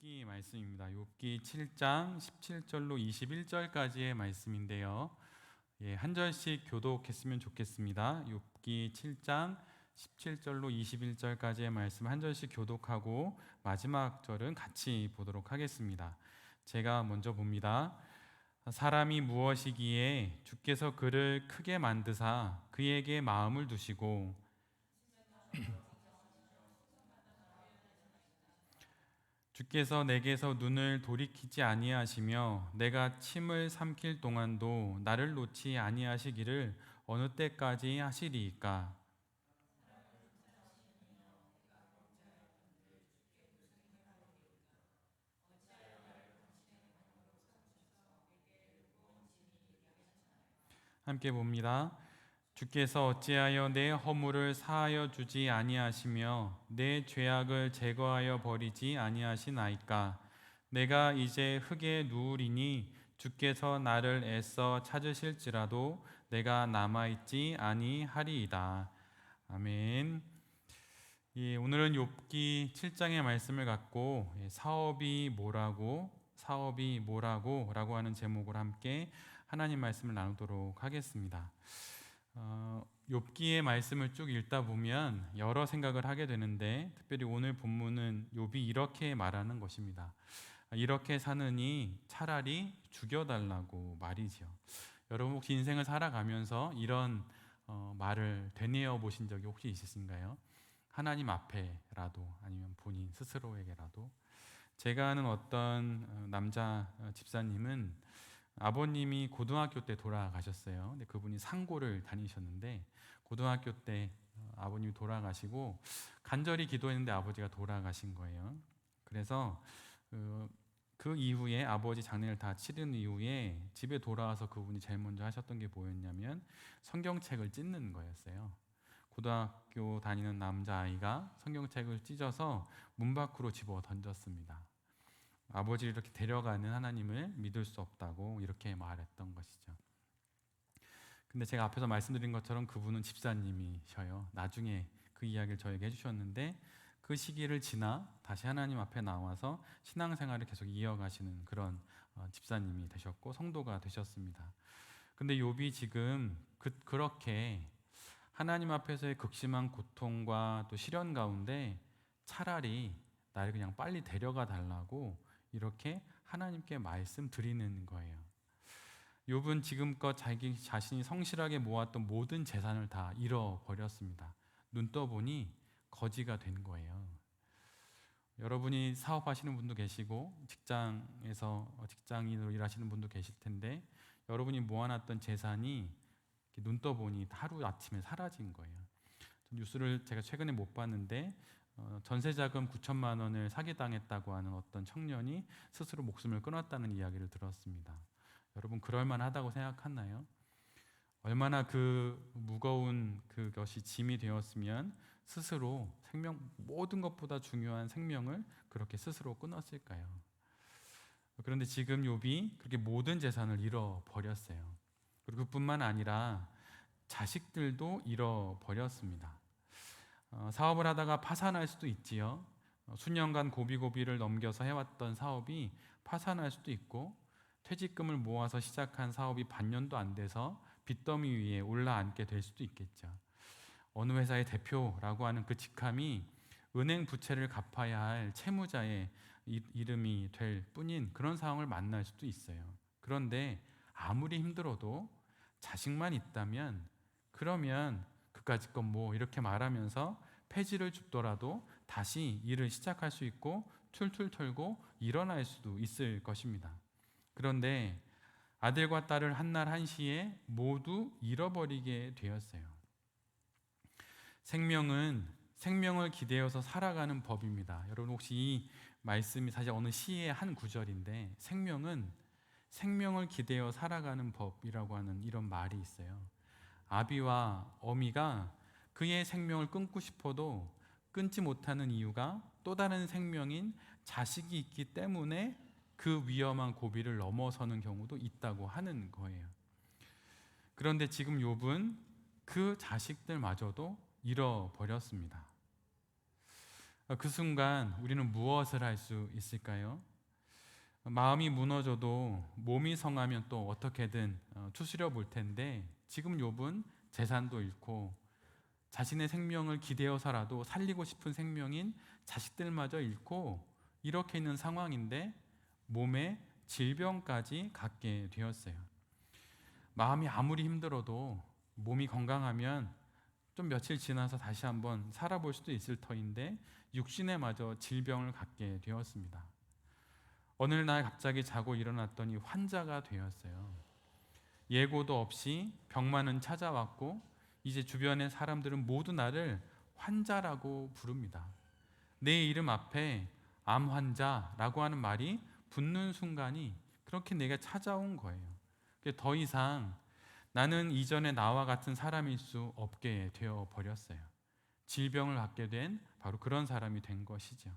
욥기 말씀입니다. 욥기 7장 17절로 21절까지의 말씀인데요. 한 절씩 교독했으면 좋겠습니다. 욥기 7장 17절로 21절까지의 말씀 한 절씩 교독하고 마지막 절은 같이 보도록 하겠습니다. 제가 먼저 봅니다. 사람이 무엇이기에 주께서 그를 크게 만드사 그에게 마음을 두시고 주께서 내게서 눈을 돌이키지 아니하시며 내가 침을 삼킬 동안도 나를 놓지 아니하시기를 어느 때까지 하시리이까. 함께 봅니다. 주께서 어찌하여 내 허물을 사하여 주지 아니하시며 내 죄악을 제거하여 버리지 아니하시나이까. 내가 이제 흙에 누우리니 주께서 나를 애써 찾으실지라도 내가 남아있지 아니하리이다. 아멘. 오늘은 욥기 7장의 말씀을 갖고 사업이 뭐라고 라고 하는 제목으로 함께 하나님 말씀을 나누도록 하겠습니다. 욥기의 말씀을 쭉 읽다 보면 여러 생각을 하게 되는데, 특별히 오늘 본문은 욥이 이렇게 말하는 것입니다. 이렇게 사느니 차라리 죽여달라고 말이죠. 여러분 혹시 인생을 살아가면서 이런 말을 되뇌어 보신 적이 혹시 있으신가요? 하나님 앞에라도 아니면 본인 스스로에게라도. 제가 아는 어떤 남자 집사님은 아버님이 고등학교 때 돌아가셨어요. 근데 그분이 상고를 다니셨는데 고등학교 때 아버님이 돌아가시고 간절히 기도했는데 아버지가 돌아가신 거예요. 그래서 그 이후에 아버지 장례를 다 치른 이후에 집에 돌아와서 그분이 제일 먼저 하셨던 게 뭐였냐면 성경책을 찢는 거였어요. 고등학교 다니는 남자아이가 성경책을 찢어서 문 밖으로 집어 던졌습니다. 아버지를 이렇게 데려가는 하나님을 믿을 수 없다고 이렇게 말했던 것이죠. 근데 제가 앞에서 말씀드린 것처럼 그분은 집사님이셔요. 나중에 그 이야기를 저에게 해주셨는데 그 시기를 지나 다시 하나님 앞에 나와서 신앙생활을 계속 이어가시는 그런 집사님이 되셨고 성도가 되셨습니다. 근데 욥이 지금 그렇게 하나님 앞에서의 극심한 고통과 또 시련 가운데 차라리 나를 그냥 빨리 데려가 달라고 이렇게 하나님께 말씀드리는 거예요. 욥은 지금껏 자기 자신이 성실하게 모았던 모든 재산을 다 잃어버렸습니다. 눈 떠보니 거지가 된 거예요. 여러분이 사업하시는 분도 계시고 직장에서 직장인으로 일하시는 분도 계실 텐데 여러분이 모아놨던 재산이 눈 떠보니 하루아침에 사라진 거예요. 뉴스를 제가 최근에 못 봤는데 전세자금 9천만 원을 사기당했다고 하는 어떤 청년이 스스로 목숨을 끊었다는 이야기를 들었습니다. 여러분 그럴만하다고 생각하나요? 얼마나 그 무거운 그것이 짐이 되었으면 스스로 모든 것보다 중요한 생명을 그렇게 스스로 끊었을까요? 그런데 지금 욥이 그렇게 모든 재산을 잃어버렸어요. 그리고 그뿐만 아니라 자식들도 잃어버렸습니다. 사업을 하다가 파산할 수도 있지요. 수년간 고비고비를 넘겨서 해왔던 사업이 파산할 수도 있고 퇴직금을 모아서 시작한 사업이 반년도 안 돼서 빚더미 위에 올라앉게 될 수도 있겠죠. 어느 회사의 대표라고 하는 그 직함이 은행 부채를 갚아야 할 채무자의 이름이 될 뿐인 그런 상황을 만날 수도 있어요. 그런데 아무리 힘들어도 자식만 있다면 그러면 그까짓 건 뭐 이렇게 말하면서 폐지를 줍더라도 다시 일을 시작할 수 있고 툴툴 털고 일어날 수도 있을 것입니다. 그런데 아들과 딸을 한날 한시에 모두 잃어버리게 되었어요. 생명은 생명을 기대어서 살아가는 법입니다. 여러분 혹시 이 말씀이 사실 어느 시의 한 구절인데 생명은 생명을 기대어 살아가는 법이라고 하는 이런 말이 있어요. 아비와 어미가 그의 생명을 끊고 싶어도 끊지 못하는 이유가 또 다른 생명인 자식이 있기 때문에 그 위험한 고비를 넘어서는 경우도 있다고 하는 거예요. 그런데 지금 욥은 그 자식들마저도 잃어버렸습니다. 그 순간 우리는 무엇을 할 수 있을까요? 마음이 무너져도 몸이 성하면 또 어떻게든 추스려 볼 텐데, 지금 욥은 재산도 잃고 자신의 생명을 기대어서라도 살리고 싶은 생명인 자식들마저 잃고 이렇게 있는 상황인데 몸에 질병까지 갖게 되었어요. 마음이 아무리 힘들어도 몸이 건강하면 좀 며칠 지나서 다시 한번 살아볼 수도 있을 터인데 육신에 마저 질병을 갖게 되었습니다. 어느 날 갑자기 자고 일어났더니 환자가 되었어요. 예고도 없이 병만은 찾아왔고 이제 주변의 사람들은 모두 나를 환자라고 부릅니다. 내 이름 앞에 암 환자라고 하는 말이 붙는 순간이 그렇게 내게 찾아온 거예요. 더 이상 나는 이전에 나와 같은 사람일 수 없게 되어 버렸어요. 질병을 갖게 된 바로 그런 사람이 된 것이죠.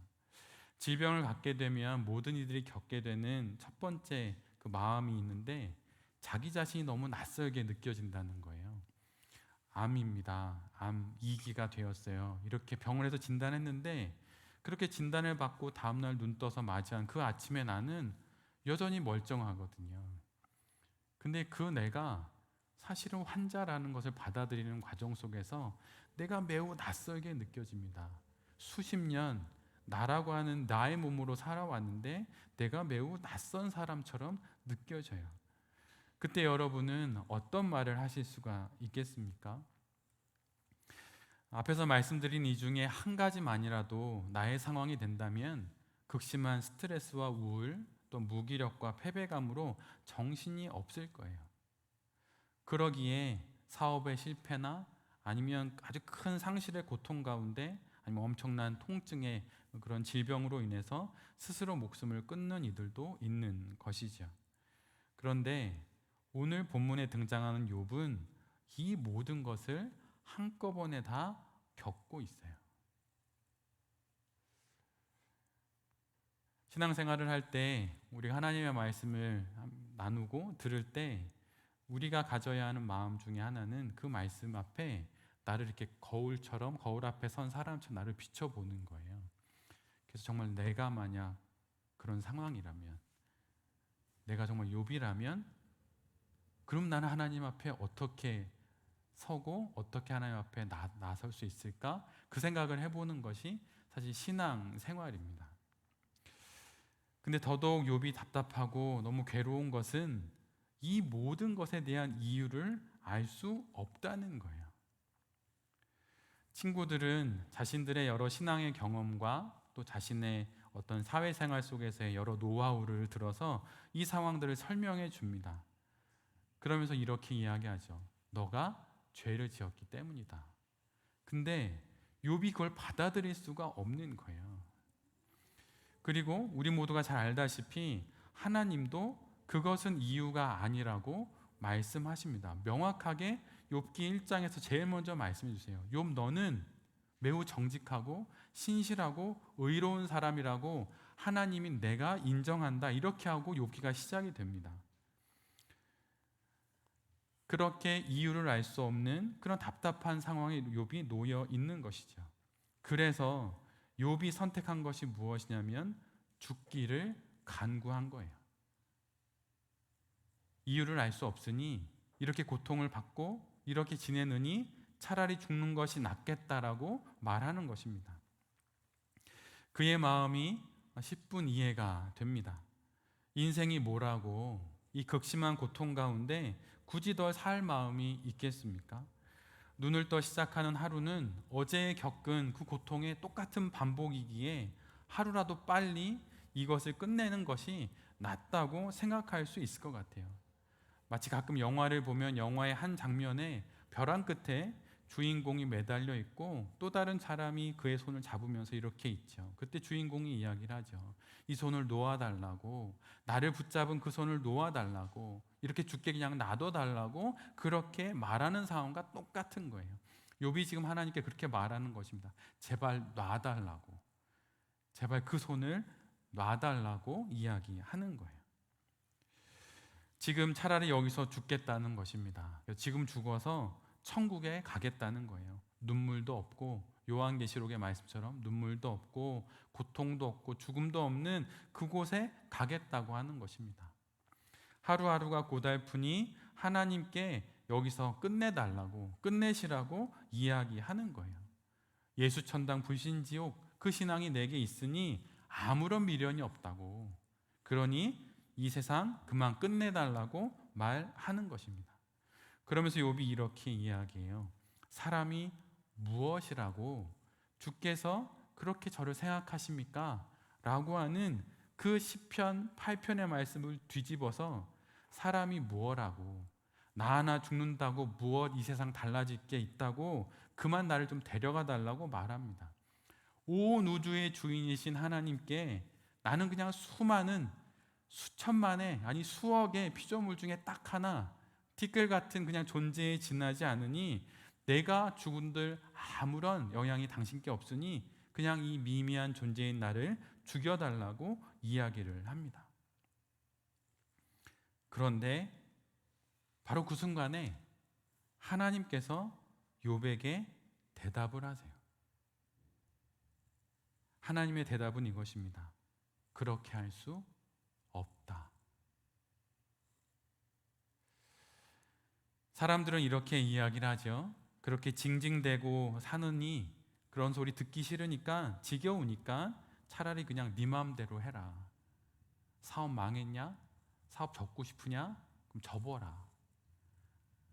질병을 갖게 되면 모든 이들이 겪게 되는 첫 번째 그 마음이 있는데 자기 자신이 너무 낯설게 느껴진다는 거예요. 암입니다. 암 2기가 되었어요. 이렇게 병원에서 진단했는데 그렇게 진단을 받고 다음날 눈 떠서 맞이한 그 아침에 나는 여전히 멀쩡하거든요. 근데 그 내가 사실은 환자라는 것을 받아들이는 과정 속에서 내가 매우 낯설게 느껴집니다. 수십 년 나라고 하는 나의 몸으로 살아왔는데 내가 매우 낯선 사람처럼 느껴져요. 그때 여러분은 어떤 말을 하실 수가 있겠습니까? 앞에서 말씀드린 이 중에 한 가지만이라도 나의 상황이 된다면 극심한 스트레스와 우울, 또 무기력과 패배감으로 정신이 없을 거예요. 그러기에 사업의 실패나 아니면 아주 큰 상실의 고통 가운데 아니면 엄청난 통증의 그런 질병으로 인해서 스스로 목숨을 끊는 이들도 있는 것이죠. 그런데 오늘 본문에 등장하는 욥은 이 모든 것을 한꺼번에 다 겪고 있어요. 신앙생활을 할 때 우리 하나님의 말씀을 나누고 들을 때 우리가 가져야 하는 마음 중에 하나는 그 말씀 앞에 나를 이렇게 거울처럼 거울 앞에 선 사람처럼 나를 비춰보는 거예요. 그래서 정말 내가 만약 그런 상황이라면, 내가 정말 욥이라면 그럼 나는 하나님 앞에 어떻게 서고 어떻게 하나님 앞에 나설 수 있을까? 그 생각을 해보는 것이 사실 신앙 생활입니다. 근데 더더욱 욥이 답답하고 너무 괴로운 것은 이 모든 것에 대한 이유를 알 수 없다는 거예요. 친구들은 자신들의 여러 신앙의 경험과 또 자신의 어떤 사회생활 속에서의 여러 노하우를 들어서 이 상황들을 설명해 줍니다. 그러면서 이렇게 이야기하죠. 너가 죄를 지었기 때문이다. 근데 욥이 그걸 받아들일 수가 없는 거예요. 그리고 우리 모두가 잘 알다시피 하나님도 그것은 이유가 아니라고 말씀하십니다. 명확하게 욥기 1장에서 제일 먼저 말씀해 주세요. 욥 너는 매우 정직하고 신실하고 의로운 사람이라고 하나님이 내가 인정한다. 이렇게 하고 욥기가 시작이 됩니다. 그렇게 이유를 알 수 없는 그런 답답한 상황에 욥이 놓여 있는 것이죠. 그래서 욥이 선택한 것이 무엇이냐면 죽기를 간구한 거예요. 이유를 알 수 없으니 이렇게 고통을 받고 이렇게 지내느니 차라리 죽는 것이 낫겠다라고 말하는 것입니다. 그의 마음이 10분 이해가 됩니다. 인생이 뭐라고 이 극심한 고통 가운데 굳이 더 살 마음이 있겠습니까? 눈을 떠 시작하는 하루는 어제 겪은 그 고통의 똑같은 반복이기에 하루라도 빨리 이것을 끝내는 것이 낫다고 생각할 수 있을 것 같아요. 마치 가끔 영화를 보면 영화의 한 장면에 벼랑 끝에 주인공이 매달려 있고 또 다른 사람이 그의 손을 잡으면서 이렇게 있죠. 그때 주인공이 이야기를 하죠. 이 손을 놓아달라고, 나를 붙잡은 그 손을 놓아달라고, 이렇게 죽게 그냥 놔둬달라고 그렇게 말하는 상황과 똑같은 거예요. 욥이 지금 하나님께 그렇게 말하는 것입니다. 제발 놔달라고, 제발 그 손을 놔달라고 이야기하는 거예요. 지금 차라리 여기서 죽겠다는 것입니다. 지금 죽어서 천국에 가겠다는 거예요. 눈물도 없고 요한계시록의 말씀처럼 눈물도 없고 고통도 없고 죽음도 없는 그곳에 가겠다고 하는 것입니다. 하루하루가 고달프니 하나님께 여기서 끝내시라고 이야기하는 거예요. 예수천당 불신지옥 그 신앙이 내게 있으니 아무런 미련이 없다고, 그러니 이 세상 그만 끝내달라고 말하는 것입니다. 그러면서 욥이 이렇게 이야기해요. 사람이 무엇이라고 주께서 그렇게 저를 생각하십니까? 라고 하는 그 시편 8편의 말씀을 뒤집어서 사람이 무엇라고, 나 하나 죽는다고 무엇 이 세상 달라질 게 있다고 그만 나를 좀 데려가 달라고 말합니다. 온 우주의 주인이신 하나님께 나는 그냥 수많은 수천만의 아니 수억의 피조물 중에 딱 하나 티끌 같은 그냥 존재에 지나지 않으니 내가 죽은들 아무런 영향이 당신께 없으니 그냥 이 미미한 존재인 나를 죽여달라고 이야기를 합니다. 그런데 바로 그 순간에 하나님께서 욥에게 대답을 하세요. 하나님의 대답은 이것입니다. 그렇게 할 수 없다. 사람들은 이렇게 이야기를 하죠. 그렇게 징징대고 사느니 그런 소리 듣기 싫으니까, 지겨우니까 차라리 그냥 네 마음대로 해라. 사업 망했냐? 사업 접고 싶으냐? 그럼 접어라.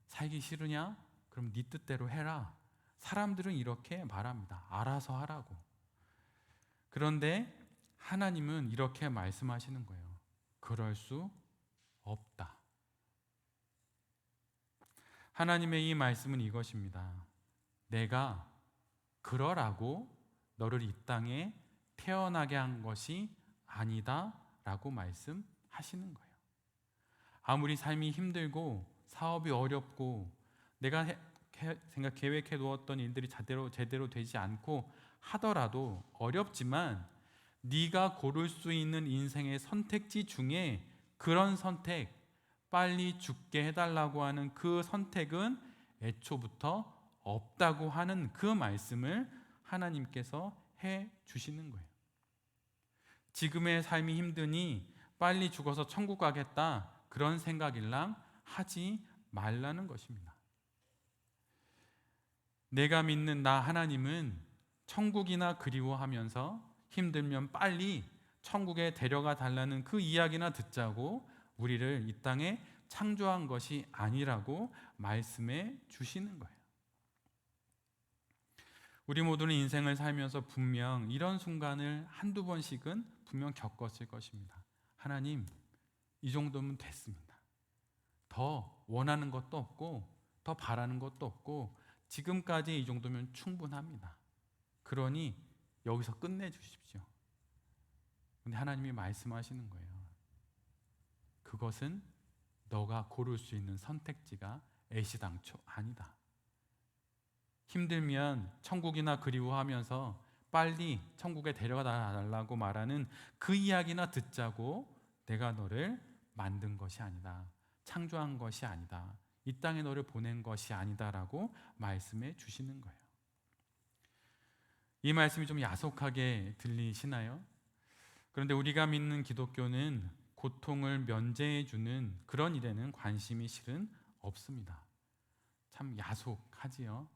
살기 싫으냐? 그럼 네 뜻대로 해라. 사람들은 이렇게 말합니다. 알아서 하라고. 그런데 하나님은 이렇게 말씀하시는 거예요. 그럴 수 없다. 하나님의 이 말씀은 이것입니다. 내가 그러라고 너를 이 땅에 태어나게 한 것이 아니다 라고 말씀하시는 거예요. 아무리 삶이 힘들고 사업이 어렵고 내가 계획해 두었던 일들이 제대로 되지 않고 하더라도 어렵지만 네가 고를 수 있는 인생의 선택지 중에 그런 선택, 빨리 죽게 해달라고 하는 그 선택은 애초부터 없다고 하는 그 말씀을 하나님께서 해 주시는 거예요. 지금의 삶이 힘드니 빨리 죽어서 천국 가겠다, 그런 생각일랑 하지 말라는 것입니다. 내가 믿는 나 하나님은 천국이나 그리워하면서 힘들면 빨리 천국에 데려가 달라는 그 이야기나 듣자고 우리를 이 땅에 창조한 것이 아니라고 말씀해 주시는 거예요. 우리 모두는 인생을 살면서 분명 이런 순간을 한두 번씩은 분명 겪었을 것입니다. 하나님, 이 정도면 됐습니다. 더 원하는 것도 없고 더 바라는 것도 없고 지금까지 이 정도면 충분합니다. 그러니 여기서 끝내주십시오. 근데 하나님이 말씀하시는 거예요. 그것은 너가 고를 수 있는 선택지가 애시당초 아니다. 힘들면 천국이나 그리워하면서 빨리 천국에 데려가 달라고 말하는 그 이야기나 듣자고 내가 너를 만든 것이 아니다. 창조한 것이 아니다. 이 땅에 너를 보낸 것이 아니다라고 말씀해 주시는 거예요. 이 말씀이 좀 야속하게 들리시나요? 그런데 우리가 믿는 기독교는 고통을 면제해 주는 그런 일에는 관심이 실은 없습니다. 참 야속하지요.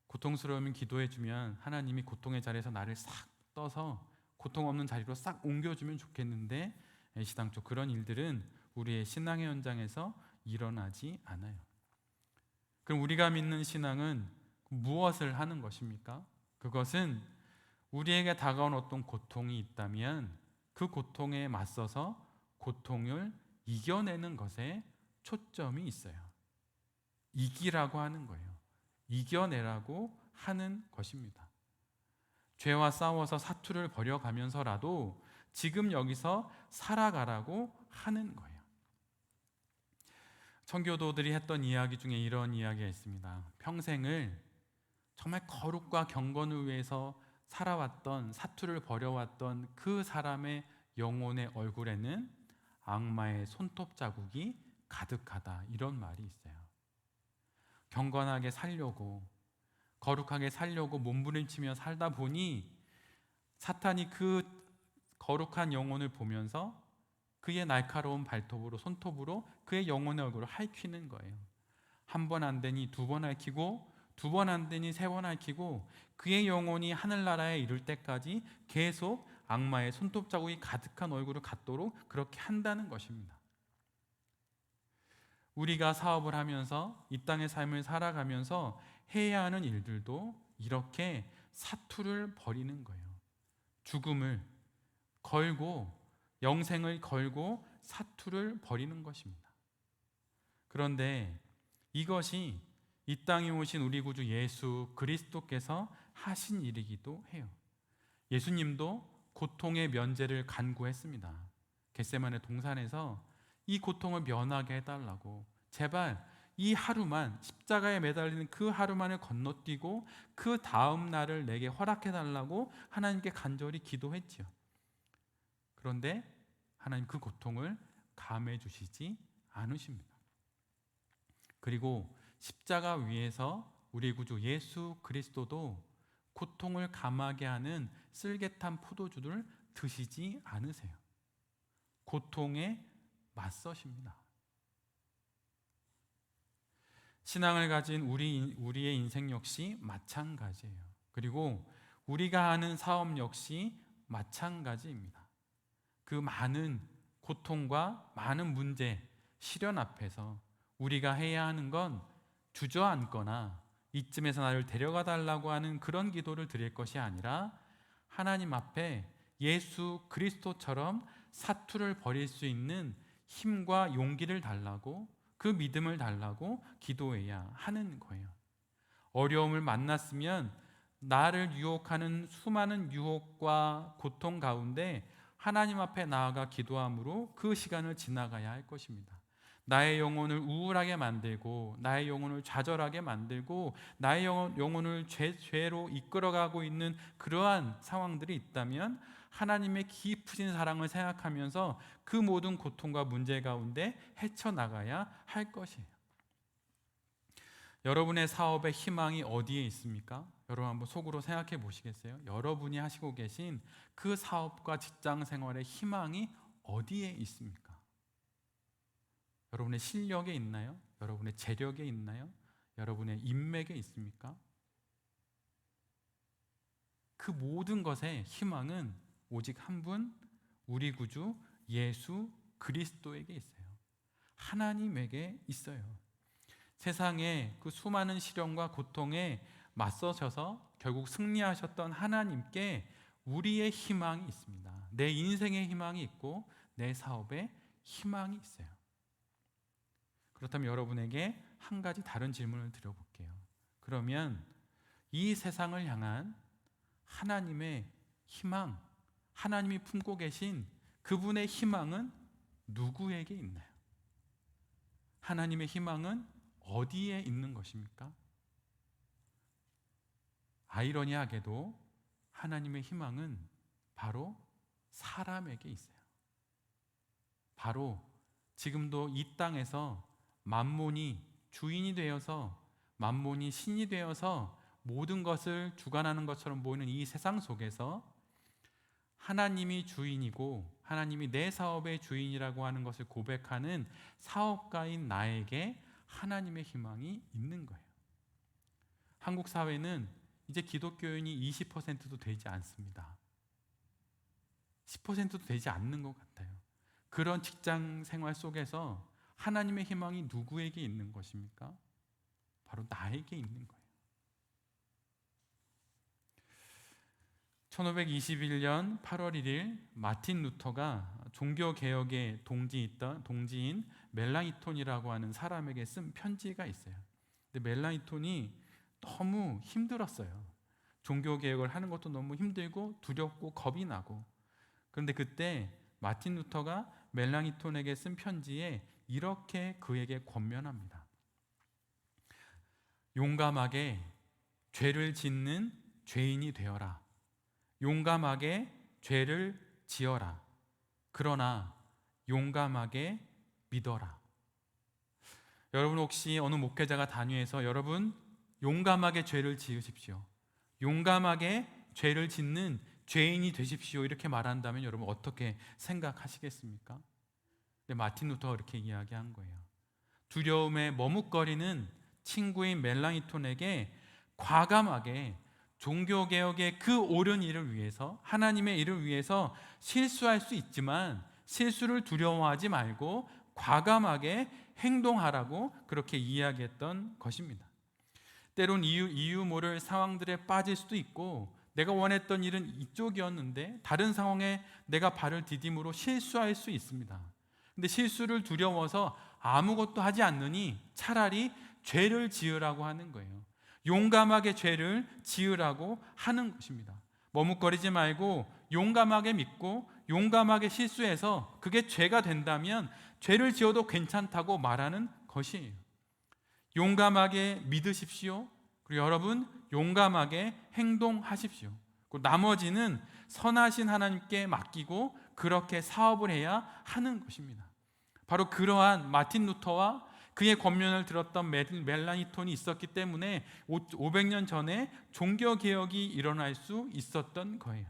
고통스러우면 기도해 주면 하나님이 고통의 자리에서 나를 싹 떠서 고통 없는 자리로 싹 옮겨주면 좋겠는데 애시당초 그런 일들은 우리의 신앙의 현장에서 일어나지 않아요. 그럼 우리가 믿는 신앙은 무엇을 하는 것입니까? 그것은 우리에게 다가온 어떤 고통이 있다면 그 고통에 맞서서 고통을 이겨내는 것에 초점이 있어요. 이기라고 하는 거예요. 이겨내라고 하는 것입니다. 죄와 싸워서 사투를 벌여가면서라도 지금 여기서 살아가라고 하는 거예요. 청교도들이 했던 이야기 중에 이런 이야기가 있습니다. 평생을 정말 거룩과 경건을 위해서 살아왔던, 사투를 벌여왔던 그 사람의 영혼의 얼굴에는 악마의 손톱 자국이 가득하다, 이런 말이 있어요. 경건하게 살려고, 거룩하게 살려고 몸부림치며 살다 보니 사탄이 그 거룩한 영혼을 보면서 그의 날카로운 발톱으로, 손톱으로 그의 영혼의 얼굴을 핥히는 거예요. 한 번 안 되니 두 번 핥히고, 두 번 안 되니 세 번 핥히고, 그의 영혼이 하늘나라에 이를 때까지 계속 악마의 손톱 자국이 가득한 얼굴을 갖도록 그렇게 한다는 것입니다. 우리가 사업을 하면서 이 땅의 삶을 살아가면서 해야 하는 일들도 이렇게 사투를 벌이는 거예요. 죽음을 걸고, 영생을 걸고 사투를 벌이는 것입니다. 그런데 이것이 이 땅에 오신 우리 구주 예수 그리스도께서 하신 일이기도 해요. 예수님도 고통의 면제를 간구했습니다. 겟세마네 동산에서 이 고통을 면하게 해달라고, 제발 이 하루만, 십자가에 매달리는 그 하루만을 건너뛰고 그 다음 날을 내게 허락해달라고 하나님께 간절히 기도했지요. 그런데 하나님 그 고통을 감해 주시지 않으십니다. 그리고 십자가 위에서 우리 구주 예수 그리스도도 고통을 감하게 하는 쓸개탄 포도주를 드시지 않으세요. 고통에 맞서십니다. 신앙을 가진 우리의 인생 역시 마찬가지예요. 그리고 우리가 하는 사업 역시 마찬가지입니다. 그 많은 고통과 많은 문제, 시련 앞에서 우리가 해야 하는 건 주저앉거나 이쯤에서 나를 데려가 달라고 하는 그런 기도를 드릴 것이 아니라 하나님 앞에 예수 그리스도처럼 사투를 벌일 수 있는 힘과 용기를 달라고, 그 믿음을 달라고 기도해야 하는 거예요. 어려움을 만났으면 나를 유혹하는 수많은 유혹과 고통 가운데 하나님 앞에 나아가 기도함으로 그 시간을 지나가야 할 것입니다. 나의 영혼을 우울하게 만들고, 나의 영혼을 좌절하게 만들고, 나의 영혼을 죄로 이끌어가고 있는 그러한 상황들이 있다면 하나님의 깊으신 사랑을 생각하면서 그 모든 고통과 문제 가운데 헤쳐나가야 할 것이에요. 여러분의 사업의 희망이 어디에 있습니까? 여러분 한번 속으로 생각해 보시겠어요? 여러분이 하시고 계신 그 사업과 직장 생활의 희망이 어디에 있습니까? 여러분의 실력에 있나요? 여러분의 재력에 있나요? 여러분의 인맥에 있습니까? 그 모든 것의 희망은 오직 한 분, 우리 구주 예수 그리스도에게 있어요. 하나님에게 있어요. 세상의 그 수많은 시련과 고통에 맞서셔서 결국 승리하셨던 하나님께 우리의 희망이 있습니다. 내 인생의 희망이 있고 내 사업의 희망이 있어요. 그렇다면 여러분에게 한 가지 다른 질문을 드려볼게요. 그러면 이 세상을 향한 하나님의 희망, 하나님이 품고 계신 그분의 희망은 누구에게 있나요? 하나님의 희망은 어디에 있는 것입니까? 아이러니하게도 하나님의 희망은 바로 사람에게 있어요. 바로 지금도 이 땅에서 만몬이 주인이 되어서, 만몬이 신이 되어서 모든 것을 주관하는 것처럼 보이는 이 세상 속에서 하나님이 주인이고 하나님이 내 사업의 주인이라고 하는 것을 고백하는 사업가인 나에게 하나님의 희망이 있는 거예요. 한국 사회는 이제 기독교인이 20%도 되지 않습니다. 10%도 되지 않는 것 같아요. 그런 직장 생활 속에서 하나님의 희망이 누구에게 있는 것입니까? 바로 나에게 있는 거예요. 1521년 8월 1일 마틴 루터가 종교개혁의 동지인 멜랑이톤이라고 하는 사람에게 쓴 편지가 있어요. 근데 멜랑이톤이 너무 힘들었어요. 종교개혁을 하는 것도 너무 힘들고 두렵고 겁이 나고. 그런데 그때 마틴 루터가 멜랑이톤에게 쓴 편지에 이렇게 그에게 권면합니다. 용감하게 죄를 짓는 죄인이 되어라. 용감하게 죄를 지어라. 그러나 용감하게 믿어라. 여러분 혹시 어느 목회자가 단위에서 여러분 용감하게 죄를 지으십시오. 용감하게 죄를 짓는 죄인이 되십시오. 이렇게 말한다면 여러분 어떻게 생각하시겠습니까? 근데 마틴 루터가 그렇게 이야기한 거예요. 두려움에 머뭇거리는 친구인 멜라니톤에게 과감하게 종교개혁의 그 옳은 일을 위해서, 하나님의 일을 위해서 실수할 수 있지만 실수를 두려워하지 말고 과감하게 행동하라고 그렇게 이야기했던 것입니다. 때론 이유 모를 상황들에 빠질 수도 있고, 내가 원했던 일은 이쪽이었는데 다른 상황에 내가 발을 디딤으로 실수할 수 있습니다. 근데 실수를 두려워서 아무것도 하지 않느니 차라리 죄를 지으라고 하는 거예요. 용감하게 죄를 지으라고 하는 것입니다. 머뭇거리지 말고 용감하게 믿고 용감하게 실수해서 그게 죄가 된다면 죄를 지어도 괜찮다고 말하는 것이에요. 용감하게 믿으십시오. 그리고 여러분 용감하게 행동하십시오. 그리고 나머지는 선하신 하나님께 맡기고 그렇게 사업을 해야 하는 것입니다. 바로 그러한 마틴 루터와 그의 권면을 들었던 멜라니톤이 있었기 때문에 500년 전에 종교개혁이 일어날 수 있었던 거예요.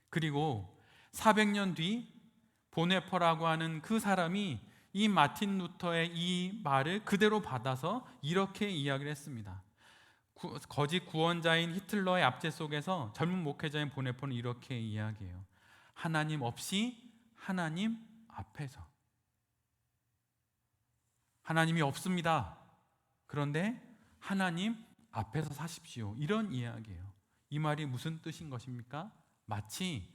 그리고 400년 뒤 보네퍼라고 하는 그 사람이 이 마틴 루터의 이 말을 그대로 받아서 이렇게 이야기를 했습니다. 거짓 구원자인 히틀러의 압제 속에서 젊은 목회자인 보네퍼는 이렇게 이야기해요. 하나님 없이 하나님 앞에서. 하나님이 없습니다. 그런데 하나님 앞에서 사십시오. 이런 이야기예요. 이 말이 무슨 뜻인 것입니까? 마치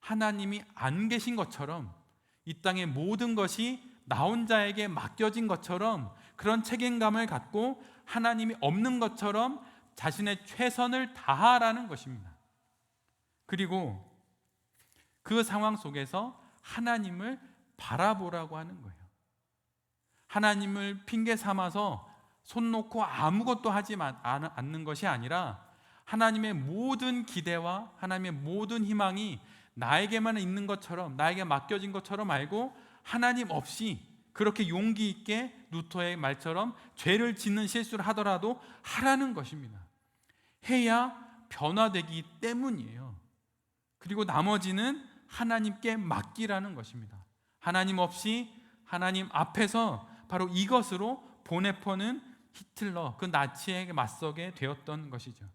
하나님이 안 계신 것처럼, 이 땅의 모든 것이 나 혼자에게 맡겨진 것처럼 그런 책임감을 갖고 하나님이 없는 것처럼 자신의 최선을 다하라는 것입니다. 그리고 그 상황 속에서 하나님을 바라보라고 하는 거예요. 하나님을 핑계 삼아서 손 놓고 아무것도 하지 않는 것이 아니라 하나님의 모든 기대와 하나님의 모든 희망이 나에게만 있는 것처럼, 나에게 맡겨진 것처럼 알고 하나님 없이 그렇게 용기 있게 루터의 말처럼 죄를 짓는 실수를 하더라도 하라는 것입니다. 해야 변화되기 때문이에요. 그리고 나머지는 하나님께 맡기라는 것입니다. 하나님 없이 하나님 앞에서 바로 이것으로 보네퍼는 히틀러, 그 나치에게 맞서게 되었던 것이죠.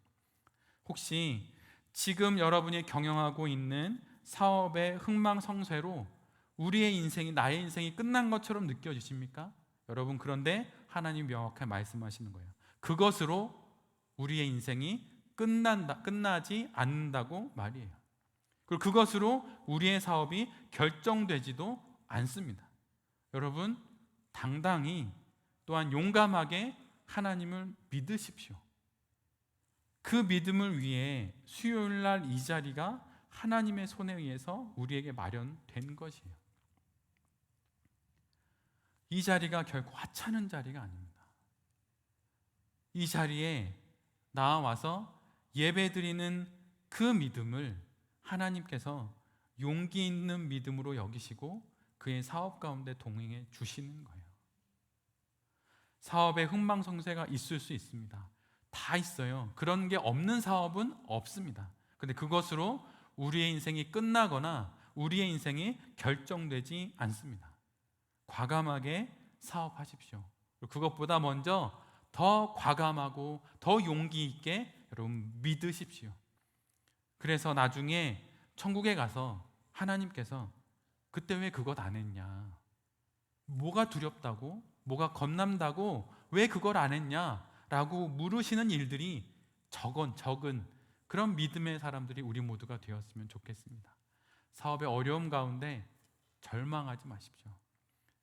혹시 지금 여러분이 경영하고 있는 사업의 흥망성쇠로 우리의 인생이, 나의 인생이 끝난 것처럼 느껴지십니까? 여러분, 그런데 하나님이 명확하게 말씀하시는 거예요. 그것으로 우리의 인생이 끝나지 않는다고 말이에요. 그리고 그것으로 우리의 사업이 결정되지도 않습니다. 여러분, 당당히 또한 용감하게 하나님을 믿으십시오. 그 믿음을 위해 수요일 날 이 자리가 하나님의 손에 의해서 우리에게 마련된 것이에요. 이 자리가 결코 하찮은 자리가 아닙니다. 이 자리에 나와서 예배드리는 그 믿음을 하나님께서 용기 있는 믿음으로 여기시고 그의 사업 가운데 동행해 주시는 거예요. 사업에 흥망성쇠가 있을 수 있습니다. 다 있어요. 그런 게 없는 사업은 없습니다. 근데 그것으로 우리의 인생이 끝나거나 우리의 인생이 결정되지 않습니다. 과감하게 사업하십시오. 그것보다 먼저 더 과감하고 더 용기 있게 여러분 믿으십시오. 그래서 나중에 천국에 가서 하나님께서 그때 왜 그것 안 했냐? 뭐가 두렵다고? 뭐가 겁난다고? 왜 그걸 안 했냐? 라고 물으시는 일들이 적은 그런 믿음의 사람들이 우리 모두가 되었으면 좋겠습니다. 사업의 어려움 가운데 절망하지 마십시오.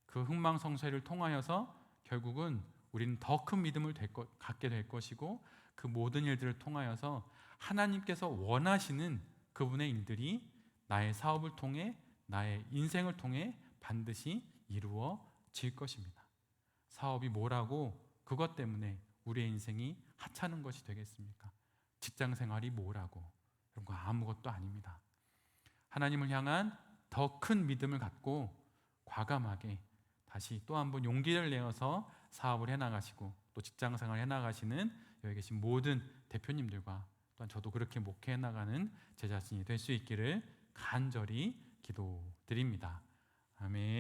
그 흥망성쇠를 통하여서 결국은 우리는 더 큰 믿음을 갖게 될 것이고, 그 모든 일들을 통하여서 하나님께서 원하시는 그분의 일들이 나의 사업을 통해, 나의 인생을 통해 반드시 이루어질 것입니다. 사업이 뭐라고 그것 때문에 우리의 인생이 하찮은 것이 되겠습니까? 직장 생활이 뭐라고, 그런 거 아무것도 아닙니다. 하나님을 향한 더 큰 믿음을 갖고 과감하게 다시 또 한번 용기를 내어서 사업을 해나가시고, 또 직장생활 해나가시는 여기 계신 모든 대표님들과 또한 저도 그렇게 목회해 나가는 제 자신이 될 수 있기를 간절히 기도드립니다. 아멘.